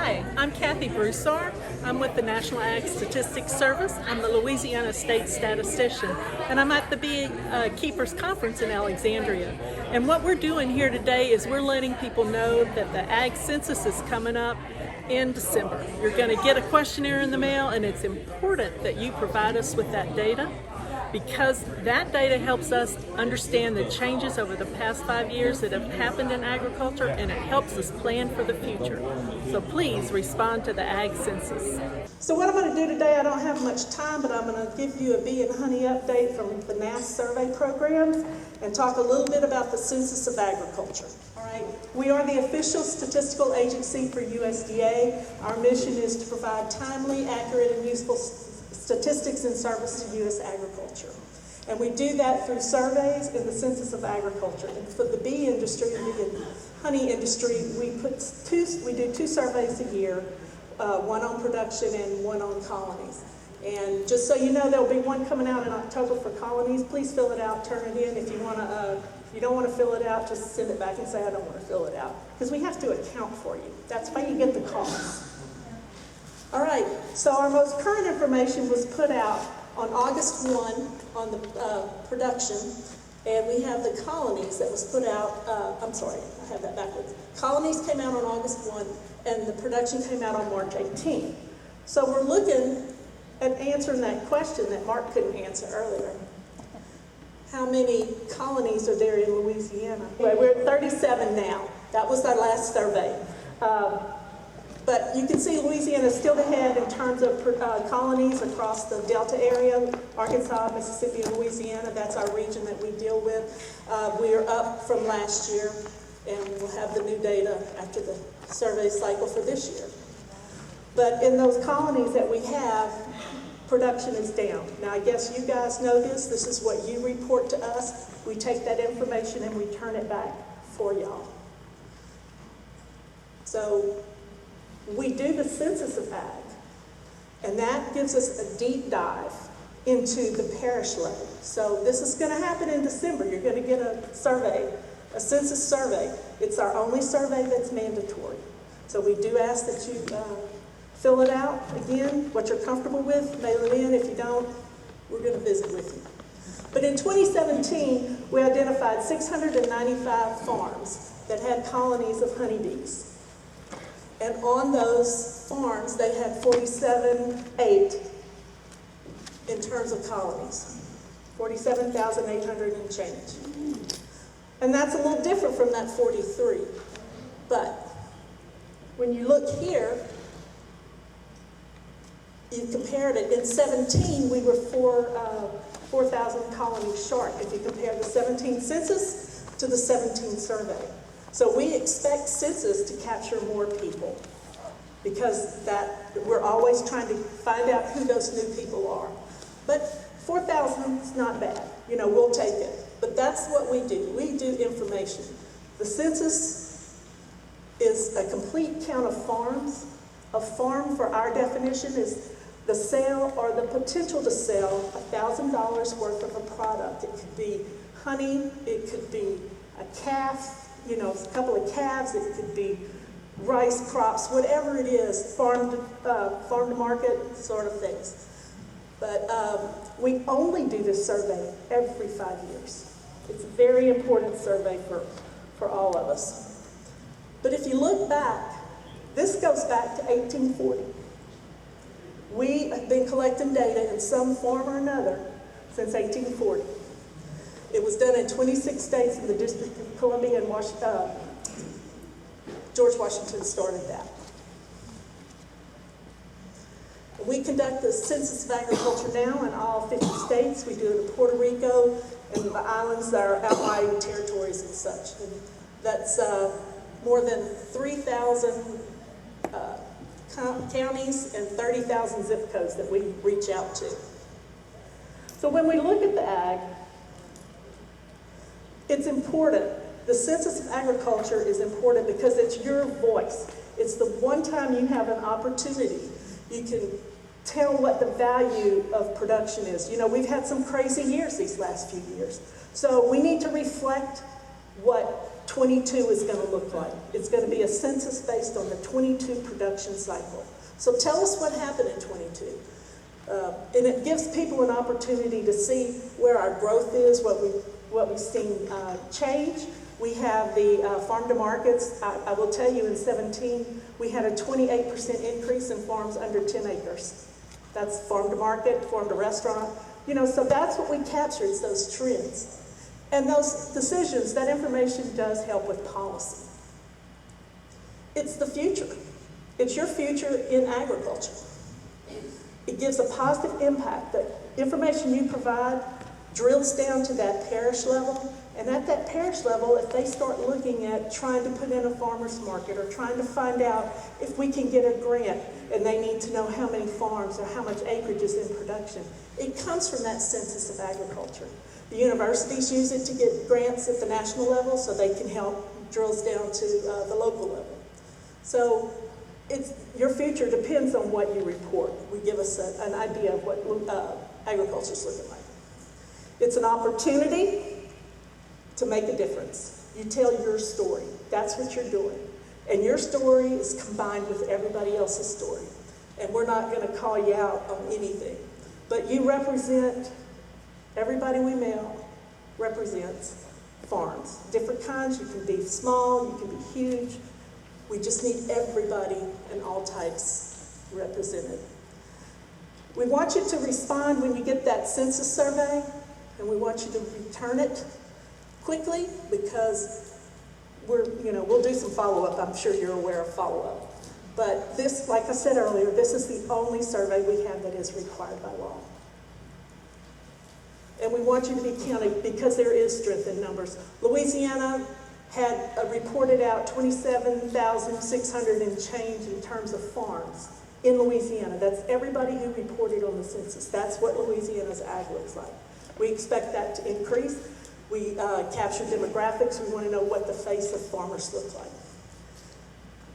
Hi, I'm Kathy Broussard. I'm with the National Ag Statistics Service. I'm the Louisiana State Statistician, and I'm at the Beekeepers Conference in Alexandria. And what we're doing here today is we're letting people know that the Ag Census is coming up in December. You're going to get a questionnaire in the mail, and it's important that you provide us with that data, because that data helps us understand the changes over the past 5 years that have happened in agriculture, and it helps us plan for the future. So please respond to the Ag Census. So what I'm going to do today, I don't have much time, but I'm going to give you a bee and honey update from the NASS survey programs and talk a little bit about the Census of Agriculture. All right. We are the official statistical agency for USDA. Our mission is to provide timely, accurate, and useful statistics and service to U.S. agriculture. And we do that through surveys in the Census of Agriculture. And for the bee industry, the bee and honey industry, we do two surveys a year, one on production and one on colonies. And just so you know, there'll be one coming out in October for colonies. Please fill it out, turn it in. If you don't want to fill it out, just send it back and say, I don't want to fill it out. Because we have to account for you. That's why you get the cost. All right, so our most current information was put out on August 1 on the production, and we have the colonies that was put out, I'm sorry, I have that backwards. Colonies came out on August 1, and the production came out on March 18. So we're looking at answering that question that Mark couldn't answer earlier. How many colonies are there in Louisiana? We're at 37 now. That was our last survey. But you can see Louisiana is still ahead in terms of colonies across the Delta area, Arkansas, Mississippi, and Louisiana. That's our region that we deal with. We are up from last year, and we'll have the new data after the survey cycle for this year. But in those colonies that we have, production is down. Now, I guess you guys know this. This is what you report to us. We take that information and we turn it back for y'all. So we do the Census of Ag, and that gives us a deep dive into the parish level. So this is going to happen in December. You're going to get a survey, a census survey. It's our only survey that's mandatory. So we do ask that you fill it out. Again, what you're comfortable with, mail it in. If you don't, we're going to visit with you. But in 2017, we identified 695 farms that had colonies of honeybees. And on those farms, they had 47,800 in terms of colonies. 47,800 and change. And that's a little different from that 43. But when you look here, you compared it. In 17, we were 4,000 colonies short if you compare the 17 census to the 17 survey. So we expect census to capture more people, because we're always trying to find out who those new people are. But 4,000 is not bad. You know, we'll take it. But that's what we do. We do information. The census is a complete count of farms. A farm, for our definition, is the sale or the potential to sell $1,000 worth of a product. It could be honey, it could be a calf, you know, a couple of calves, it could be rice crops, whatever it is, farm to market sort of things. But we only do this survey every 5 years. It's a very important survey for all of us. But if you look back, this goes back to 1840. We have been collecting data in some form or another since 1840. It was done in 26 states in the District of Columbia, and George Washington started that. We conduct the Census of Agriculture now in all 50 states. We do it in Puerto Rico and the islands that are outlying territories and such. And that's more than 3,000 counties and 30,000 zip codes that we reach out to. So when we look at the ag, it's important. The Census of Agriculture is important because it's your voice. It's the one time you have an opportunity. You can tell what the value of production is. You know, we've had some crazy years these last few years. So we need to reflect what 22 is going to look like. It's going to be a census based on the 22 production cycle. So tell us what happened in 22. And it gives people an opportunity to see where our growth is, what we've seen change. We have the farm to markets. I will tell you in 17, we had a 28% increase in farms under 10 acres. That's farm to market, farm to restaurant. You know, so that's what we captured, is those trends. And those decisions, that information does help with policy. It's the future. It's your future in agriculture. It gives a positive impact. The information you provide drills down to that parish level. And at that parish level, if they start looking at trying to put in a farmer's market or trying to find out if we can get a grant and they need to know how many farms or how much acreage is in production, it comes from that census of agriculture. The universities use it to get grants at the national level so they can help drills down to the local level. So your future depends on what you report. We give us an idea of what agriculture is looking like. It's an opportunity to make a difference. You tell your story. That's what you're doing. And your story is combined with everybody else's story. And we're not going to call you out on anything. But you represent, everybody we mail represents farms. Different kinds. You can be small, you can be huge. We just need everybody and all types represented. We want you to respond when you get that census survey, and we want you to return it quickly, because we'll do some follow-up. I'm sure you're aware of follow-up. But this, like I said earlier, this is the only survey we have that is required by law. And we want you to be counted because there is strength in numbers. Louisiana had reported out 27,600 and change in terms of farms in Louisiana. That's everybody who reported on the census. That's what Louisiana's ag looks like. We expect that to increase. We capture demographics. We want to know what the face of farmers look like.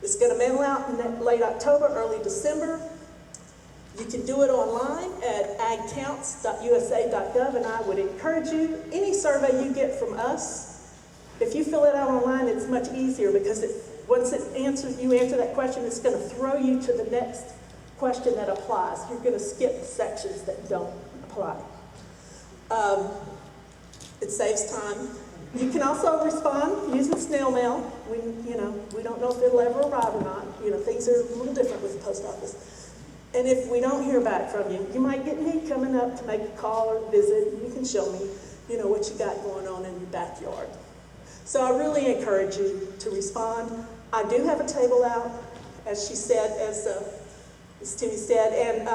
It's going to mail out in late October, early December. You can do it online at agcounts.usa.gov, and I would encourage you, any survey you get from us, if you fill it out online, it's much easier, because once you answer that question, it's going to throw you to the next question that applies. You're going to skip sections that don't apply. It saves time. You can also respond using snail mail. We don't know if it'll ever arrive or not. Things are a little different with the post office. And if we don't hear back from you, you might get me coming up to make a call or visit, and you can show me, what you got going on in your backyard. So I really encourage you to respond. I do have a table out, as she said, as Timmy said, and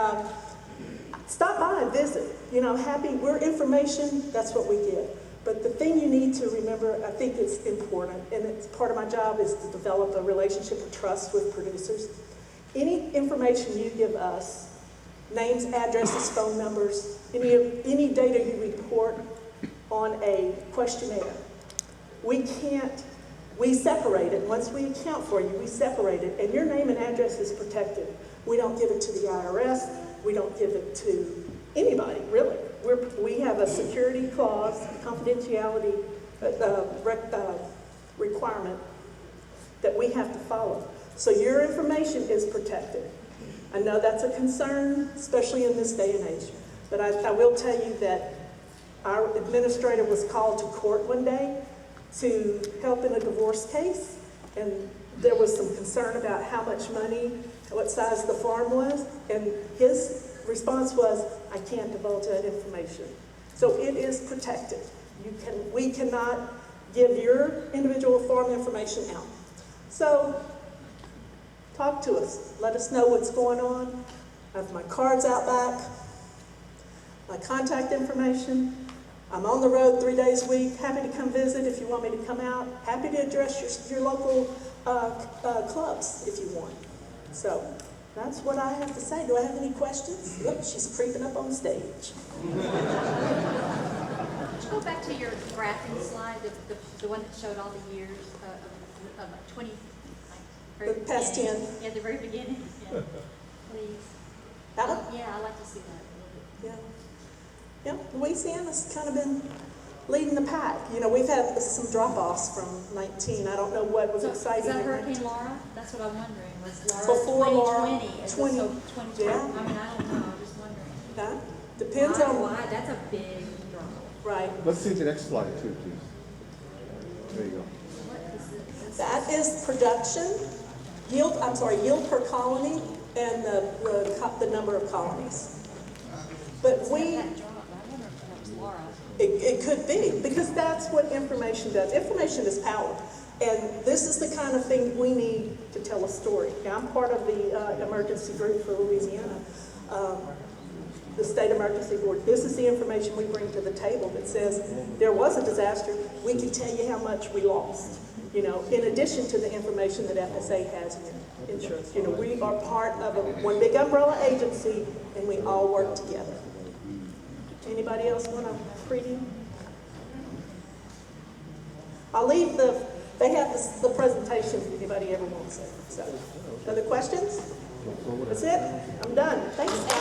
stop by and visit. We're information, that's what we get. But the thing you need to remember, I think it's important, and it's part of my job, is to develop a relationship of trust with producers. Any information you give us, names, addresses, phone numbers, any data you report on a questionnaire, we separate it. Once we account for you, we separate it, and your name and address is protected. We don't give it to the IRS. We don't give it to anybody, really. We have a security clause, confidentiality requirement that we have to follow. So your information is protected. I know that's a concern, especially in this day and age. But I will tell you that our administrator was called to court one day to help in a divorce case, and there was some concern about how much money, what size the farm was, and his response was, I can't divulge that information. So it is protected. We cannot give your individual farm information out. So talk to us. Let us know what's going on. I have my cards out back, my contact information. I'm on the road 3 days a week. Happy to come visit if you want me to come out. Happy to address your local clubs if you want. So that's what I have to say. Do I have any questions? Look, she's creeping up on the stage. Go back to your graphing slide, the one that showed all the years of 20. The past 10. Yeah, the very beginning. Yeah. Please. Adam? Yeah, I'd like to see that a little bit. Yeah. Yeah, Louisiana's kind of been leading the pack. You know, we've had some drop-offs from 19. I don't know what was So exciting. is that in Hurricane 19. Laura? That's what I'm wondering. Was Laura Before Laura, 2020? Is it 20, so 2020? yeah. I mean, I don't know. I'm just wondering. Huh? Depends on, Why? That's a big drop. right. Let's see the next slide too, please. There you go. What is this? That is production, yield per colony, and the number of colonies. But we, That drop. I wonder if that was Laura. it could be, because that's what information does. Information is power. And this is the kind of thing we need to tell a story. Now, I'm part of the emergency group for Louisiana, the State Emergency Board. This is the information we bring to the table that says there was a disaster. We can tell you how much we lost. You know, in addition to the information that FSA has in insurance. You know, we are part of one big umbrella agency, and we all work together. Anybody else want to preview? I'll leave they have the presentation if anybody ever wants it. So, other questions? That's it. I'm done. Thanks, guys.